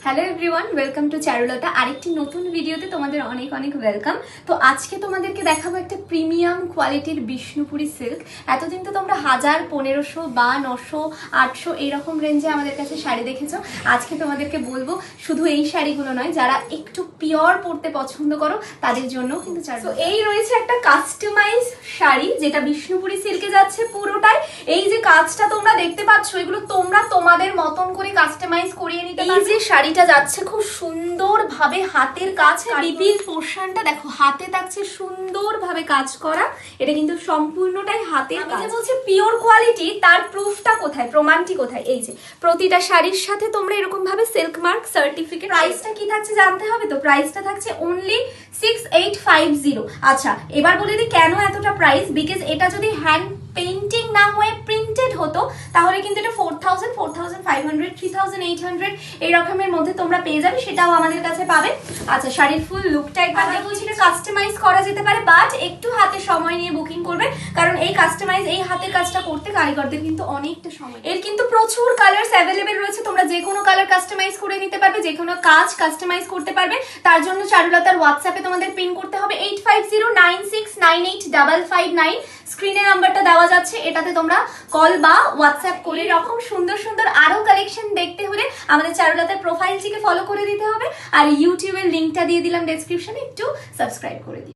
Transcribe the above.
Hello everyone, welcome to Charulata. আরেকটি নতুন ভিডিওতে তোমাদের অনেক অনেক ওয়েলকাম। তো আজকে তোমাদেরকে দেখাবো একটা প্রিমিয়াম কোয়ালিটির বিষ্ণুপুরি সিল্ক। এতদিন তো তোমরা 1000, 1500 বা 900, 800 এইরকম রেঞ্জে আমাদের কাছে শাড়ি দেখেছো। আজকে তোমাদেরকে বলবো শুধু এই শাড়িগুলো নয়, যারা একটু পিওর পরতে পছন্দ করো তাদের জন্য কিন্তু তো এই রয়েছে একটা কাস্টমাইজ শাড়ি, যেটা বিষ্ণুপুরি সিল্কে যাচ্ছে পুরোটাই। এই যে কাজটা তোমরা দেখতে পাচ্ছ, এগুলো তোমরা তোমাদের মতন করে কাস্টমাইজ করিয়ে নিতে পারো। এই যে শাড়িটা যাচ্ছে খুব সুন্দর ভাবে হাতের কাজ, রিপিল পোর্শনটা দেখো হাতে থাকছে সুন্দর ভাবে কাজ করা। এটা কিন্তু সম্পূর্ণটাই হাতের কাজ। আমি যে বলছি পিওর কোয়ালিটি, তার প্রুফটা কোথায়, প্রমাণটি কোথায়? এই যে প্রতিটা শাড়ির সাথে তোমরা এরকম ভাবে সিল্ক মার্ক সার্টিফিকেট। প্রাইসটা কি থাকছে জানতে হবে তো। প্রাইসটা থাকছে অনলি 6850। আচ্ছা, এবার বলে দিই কেন এতটা প্রাইস। বিকজ এটা যদি হ্যান্ড পেইন্টিং না হয়ে প্রিন্টেড হতো তাহলে কিন্তু এটা 4000, 4500, 3800 এই রকমের মধ্যে তোমরা পেয়ে যাবে, সেটাও আমাদের কাছে পাবে। আচ্ছা, শাড়ির ফুল লুকটা একবার বলছি, এটা কাস্টমাইজ করা যেতে পারে, বাট একটু হাতে সময় নিয়ে বুকিং করবে, কারণ এই কাস্টমাইজ, এই হাতের কাজটা করতে কারিগরদের কিন্তু অনেকটা সময়। এর কিন্তু প্রচুর কালার্স অ্যাভেলেবেল রয়েছে, তোমরা যে কোনো কালার কাস্টমাইজ করে নিতে পারবে, যে কোনো কাজ কাস্টমাইজ করতে পারবে। তার জন্য চারুলতার হোয়াটসঅ্যাপে তোমাদের পিন করতে হবে 8509698559। স্ক্রিনে নাম্বারটা দেওয়া যাচ্ছে, এটাতে তোমরা কল বা হোয়াটসঅ্যাপ করে এরকম সুন্দর সুন্দর আরো কালেকশন দেখতে হলে আমাদের চারুলতার প্রোফাইলটিকে ফলো করে দিতে হবে। আর ইউটিউবের লিঙ্কটা দিয়ে দিলাম ডেসক্রিপশনে, একটু সাবস্ক্রাইব করে দিই।